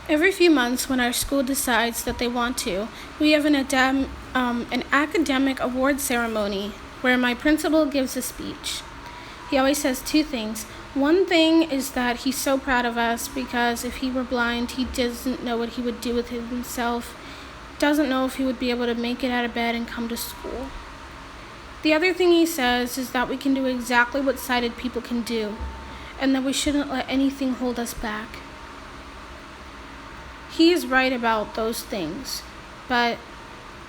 Every few months, when our school decides that they want to, we have an academic award ceremony where my principal gives a speech. He always says two things. One thing is that he's so proud of us because if he were blind, he doesn't know what he would do with himself, doesn't know if he would be able to make it out of bed and come to school. The other thing he says is that we can do exactly what sighted people can do, and that we shouldn't let anything hold us back. He is right about those things, but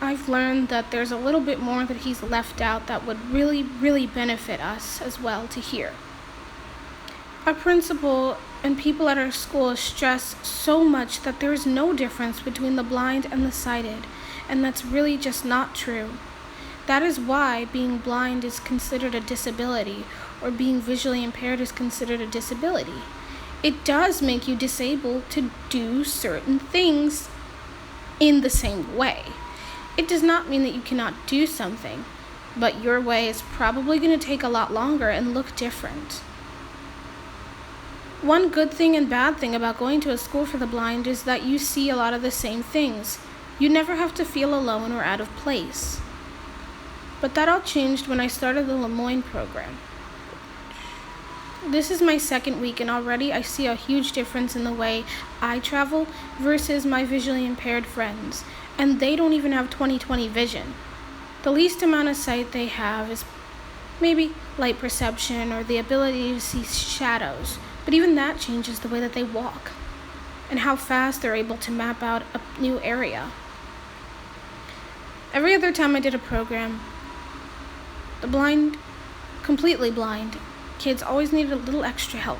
I've learned that there's a little bit more that he's left out that would really, really benefit us as well to hear. Our principal and people at our school stress so much that there is no difference between the blind and the sighted, and that's really just not true. That is why being blind is considered a disability, or being visually impaired is considered a disability. It does make you disabled to do certain things in the same way. It does not mean that you cannot do something, but your way is probably going to take a lot longer and look different. One good thing and bad thing about going to a school for the blind is that you see a lot of the same things. You never have to feel alone or out of place. But that all changed when I started the Lemoyne program. This is my second week, and already I see a huge difference in the way I travel versus my visually impaired friends, and they don't even have 20/20 vision. The least amount of sight they have is maybe light perception or the ability to see shadows, but even that changes the way that they walk and how fast they're able to map out a new area. Every other time I did a program, the completely blind kids always needed a little extra help,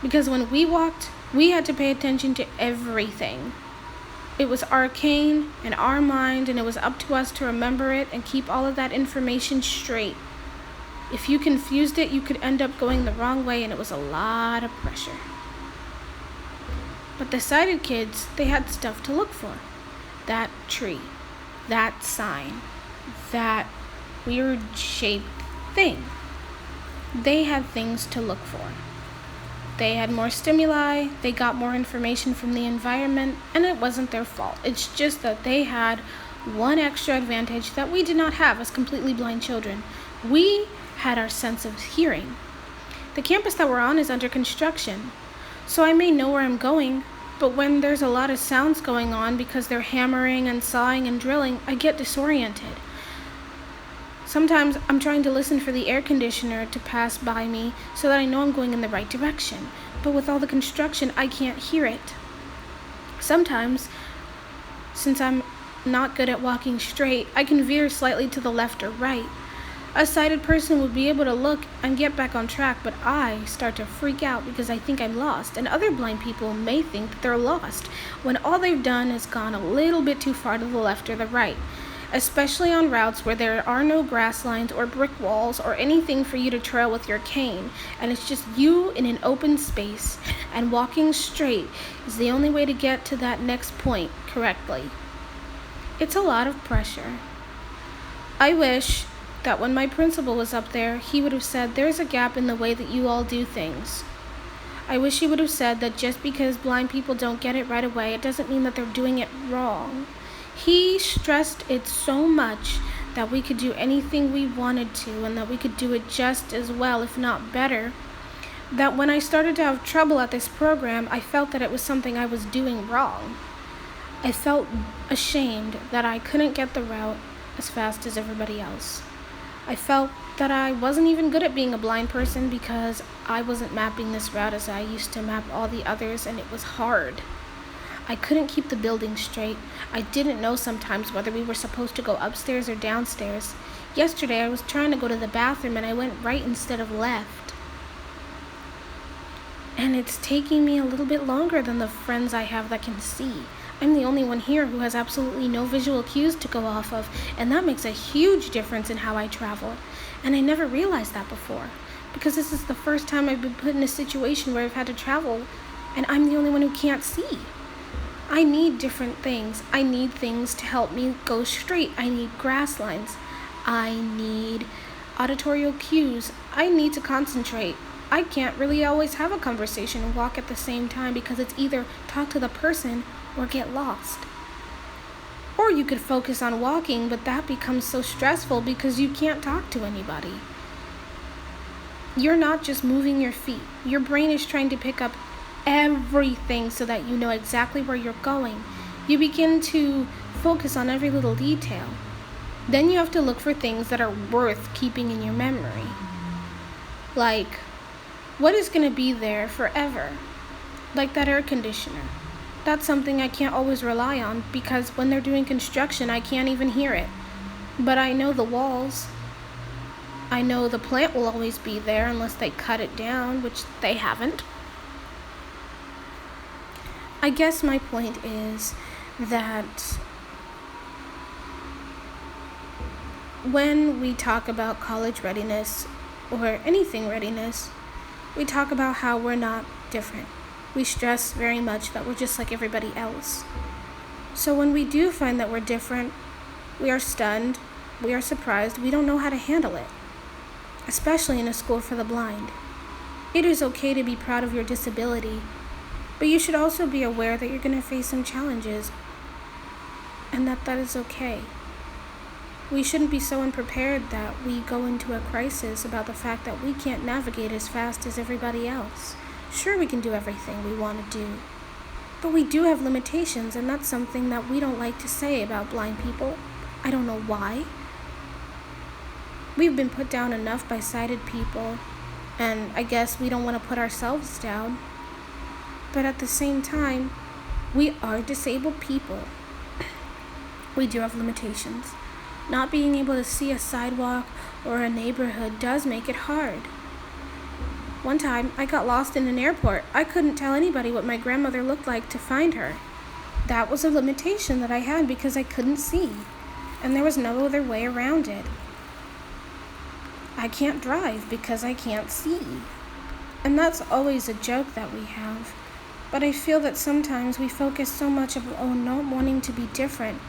because when we walked, we had to pay attention to everything. It was arcane in our mind, and it was up to us to remember it and keep all of that information straight. If you confused it, you could end up going the wrong way, and it was a lot of pressure. But the sighted kids, they had stuff to look for. That tree, that sign, that weird shaped thing. They had things to look for. They had more stimuli, they got more information from the environment, and it wasn't their fault. It's just that they had one extra advantage that we did not have as completely blind children. We had our sense of hearing. The campus that we're on is under construction, so I may know where I'm going, but when there's a lot of sounds going on because they're hammering and sawing and drilling, I get disoriented. Sometimes I'm trying to listen for the air conditioner to pass by me so that I know I'm going in the right direction, but with all the construction, I can't hear it. Sometimes, since I'm not good at walking straight, I can veer slightly to the left or right. A sighted person would be able to look and get back on track, but I start to freak out because I think I'm lost, and other blind people may think that they're lost when all they've done is gone a little bit too far to the left or the right. Especially on routes where there are no grass lines or brick walls or anything for you to trail with your cane, and it's just you in an open space, and walking straight is the only way to get to that next point correctly. It's a lot of pressure. I wish that when my principal was up there, he would have said there's a gap in the way that you all do things. I wish he would have said that just because blind people don't get it right away, it doesn't mean that they're doing it wrong. He stressed it so much that we could do anything we wanted to, and that we could do it just as well, if not better, that when I started to have trouble at this program, I felt that it was something I was doing wrong. I felt ashamed that I couldn't get the route as fast as everybody else. I felt that I wasn't even good at being a blind person because I wasn't mapping this route as I used to map all the others, and it was hard. I couldn't keep the building straight. I didn't know sometimes whether we were supposed to go upstairs or downstairs. Yesterday I was trying to go to the bathroom and I went right instead of left. And it's taking me a little bit longer than the friends I have that can see. I'm the only one here who has absolutely no visual cues to go off of, and that makes a huge difference in how I travel. And I never realized that before, because this is the first time I've been put in a situation where I've had to travel, and I'm the only one who can't see. I need different things. I need things to help me go straight. I need grass lines. I need auditorial cues. I need to concentrate. I can't really always have a conversation and walk at the same time because it's either talk to the person or get lost. Or you could focus on walking, but that becomes so stressful because you can't talk to anybody. You're not just moving your feet. Your brain is trying to pick up everything so that you know exactly where you're going. You begin to focus on every little detail. Then you have to look for things that are worth keeping in your memory. Like, what is going to be there forever? Like that air conditioner. That's something I can't always rely on because when they're doing construction, I can't even hear it. But I know the walls. I know the plant will always be there unless they cut it down, which they haven't. I guess my point is that when we talk about college readiness or anything readiness, we talk about how we're not different. We stress very much that we're just like everybody else. So when we do find that we're different, we are stunned, we are surprised, we don't know how to handle it, especially in a school for the blind. It is okay to be proud of your disability, but you should also be aware that you're going to face some challenges and that is okay. We shouldn't be so unprepared that we go into a crisis about the fact that we can't navigate as fast as everybody else. Sure, we can do everything we want to do, but we do have limitations, and that's something that we don't like to say about blind people. I don't know why. We've been put down enough by sighted people, and I guess we don't want to put ourselves down. But at the same time, we are disabled people. We do have limitations. Not being able to see a sidewalk or a neighborhood does make it hard. One time, I got lost in an airport. I couldn't tell anybody what my grandmother looked like to find her. That was a limitation that I had because I couldn't see, and there was no other way around it. I can't drive because I can't see. And that's always a joke that we have. But I feel that sometimes we focus so much on not wanting to be different.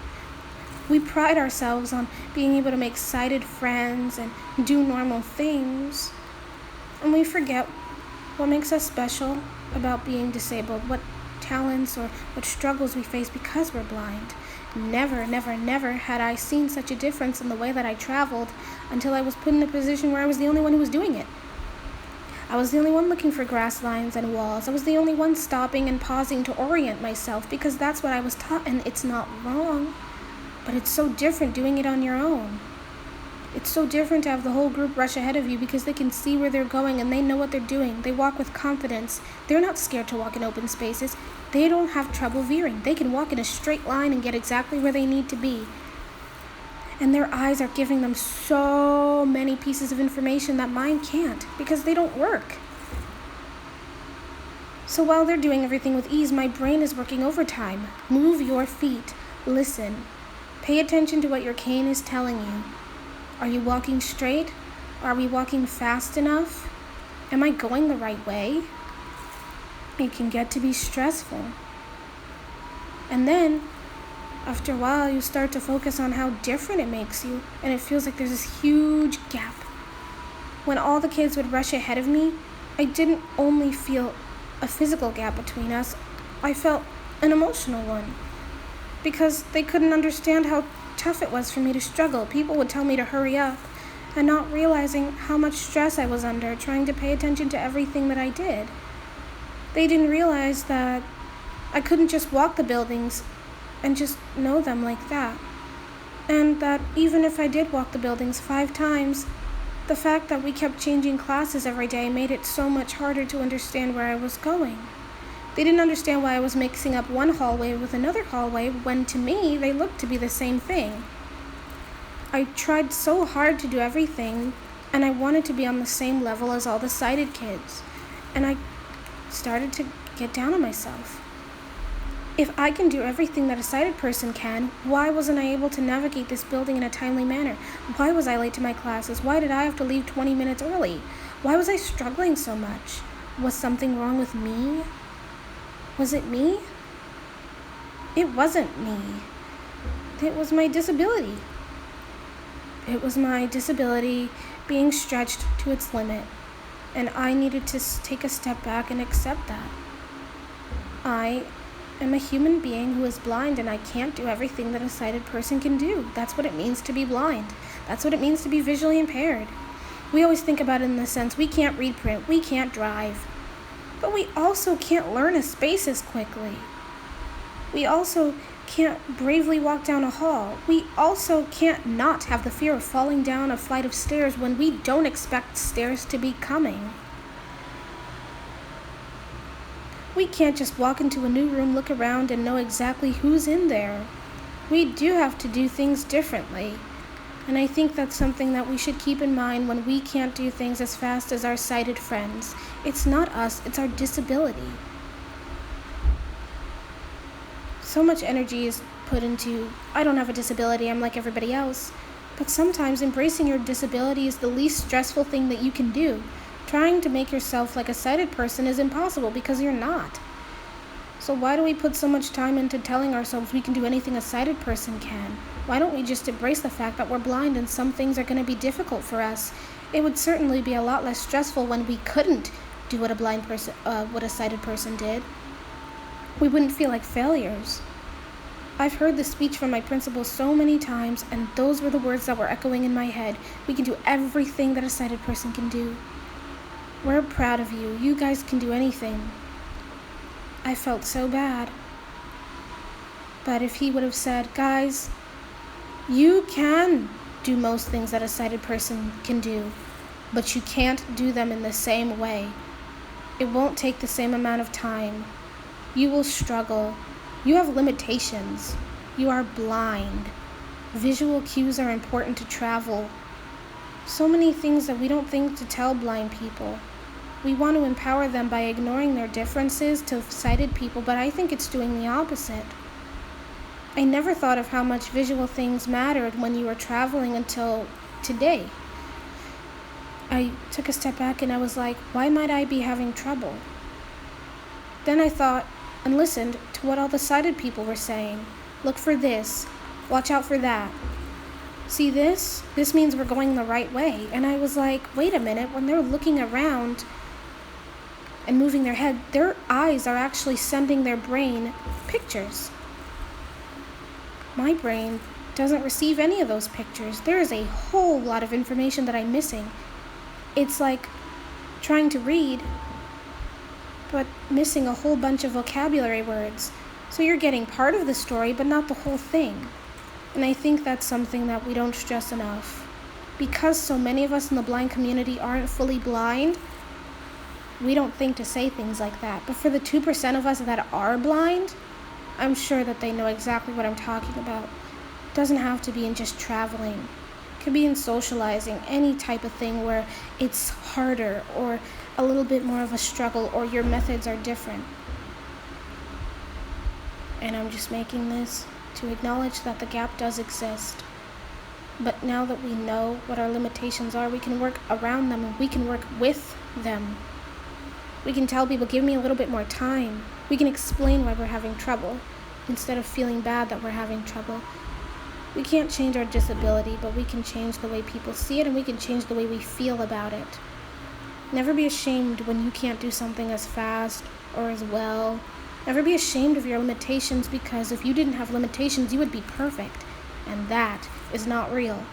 We pride ourselves on being able to make sighted friends and do normal things. And we forget what makes us special about being disabled, what talents or what struggles we face because we're blind. Never, never, never had I seen such a difference in the way that I traveled until I was put in a position where I was the only one who was doing it. I was the only one looking for grass lines and walls. I was the only one stopping and pausing to orient myself because that's what I was taught, and it's not wrong. But it's so different doing it on your own. It's so different to have the whole group rush ahead of you because they can see where they're going and they know what they're doing. They walk with confidence. They're not scared to walk in open spaces. They don't have trouble veering. They can walk in a straight line and get exactly where they need to be. And their eyes are giving them so many pieces of information that mine can't because they don't work. So while they're doing everything with ease, my brain is working overtime. Move your feet. Listen. Pay attention to what your cane is telling you. Are you walking straight? Are we walking fast enough? Am I going the right way? It can get to be stressful. And then, after a while, you start to focus on how different it makes you, and it feels like there's this huge gap. When all the kids would rush ahead of me, I didn't only feel a physical gap between us, I felt an emotional one. Because they couldn't understand how tough it was for me to struggle. People would tell me to hurry up, and not realizing how much stress I was under trying to pay attention to everything that I did. They didn't realize that I couldn't just walk the buildings and just know them like that. And that even if I did walk the buildings 5 times, the fact that we kept changing classes every day made it so much harder to understand where I was going. They didn't understand why I was mixing up one hallway with another hallway when to me they looked to be the same thing. I tried so hard to do everything, and I wanted to be on the same level as all the sighted kids, and I started to get down on myself. If I can do everything that a sighted person can, why wasn't I able to navigate this building in a timely manner? Why was I late to my classes? Why did I have to leave 20 minutes early? Why was I struggling so much? Was something wrong with me? Was it me? It wasn't me. It was my disability. It was my disability being stretched to its limit. And I needed to take a step back and accept that. I am a human being who is blind, and I can't do everything that a sighted person can do. That's what it means to be blind. That's what it means to be visually impaired. We always think about it in the sense we can't read print, we can't drive. But we also can't learn a space as quickly. We also can't bravely walk down a hall. We also can't not have the fear of falling down a flight of stairs when we don't expect stairs to be coming. We can't just walk into a new room, look around, and know exactly who's in there. We do have to do things differently. And I think that's something that we should keep in mind when we can't do things as fast as our sighted friends. It's not us, it's our disability. So much energy is put into, I don't have a disability, I'm like everybody else. But sometimes embracing your disability is the least stressful thing that you can do. Trying to make yourself like a sighted person is impossible because you're not. So why do we put so much time into telling ourselves we can do anything a sighted person can? Why don't we just embrace the fact that we're blind and some things are going to be difficult for us? It would certainly be a lot less stressful when we couldn't do what a sighted person did. We wouldn't feel like failures. I've heard this speech from my principal so many times, and those were the words that were echoing in my head. We can do everything that a sighted person can do. We're proud of you. You guys can do anything. I felt so bad. But if he would have said, guys, you can do most things that a sighted person can do, but you can't do them in the same way. It won't take the same amount of time. You will struggle. You have limitations. You are blind. Visual cues are important to travel. So many things that we don't think to tell blind people. We want to empower them by ignoring their differences to sighted people, but I think it's doing the opposite. I never thought of how much visual things mattered when you were traveling until today. I took a step back and I was like, why might I be having trouble? Then I thought and listened to what all the sighted people were saying. Look for this. Watch out for that. See this? This means we're going the right way. And I was like, wait a minute. When they're looking around and moving their head, their eyes are actually sending their brain pictures. My brain doesn't receive any of those pictures. There is a whole lot of information that I'm missing. It's like trying to read, but missing a whole bunch of vocabulary words. So you're getting part of the story, but not the whole thing. And I think that's something that we don't stress enough. Because so many of us in the blind community aren't fully blind, we don't think to say things like that. But for the 2% of us that are blind, I'm sure that they know exactly what I'm talking about. It doesn't have to be in just traveling. It could be in socializing, any type of thing where it's harder or a little bit more of a struggle or your methods are different. And I'm just making this to acknowledge that the gap does exist. But now that we know what our limitations are, we can work around them and we can work with them. We can tell people, give me a little bit more time. We can explain why we're having trouble instead of feeling bad that we're having trouble. We can't change our disability, but we can change the way people see it and we can change the way we feel about it. Never be ashamed when you can't do something as fast or as well. Never be ashamed of your limitations, because if you didn't have limitations, you would be perfect. And that is not real.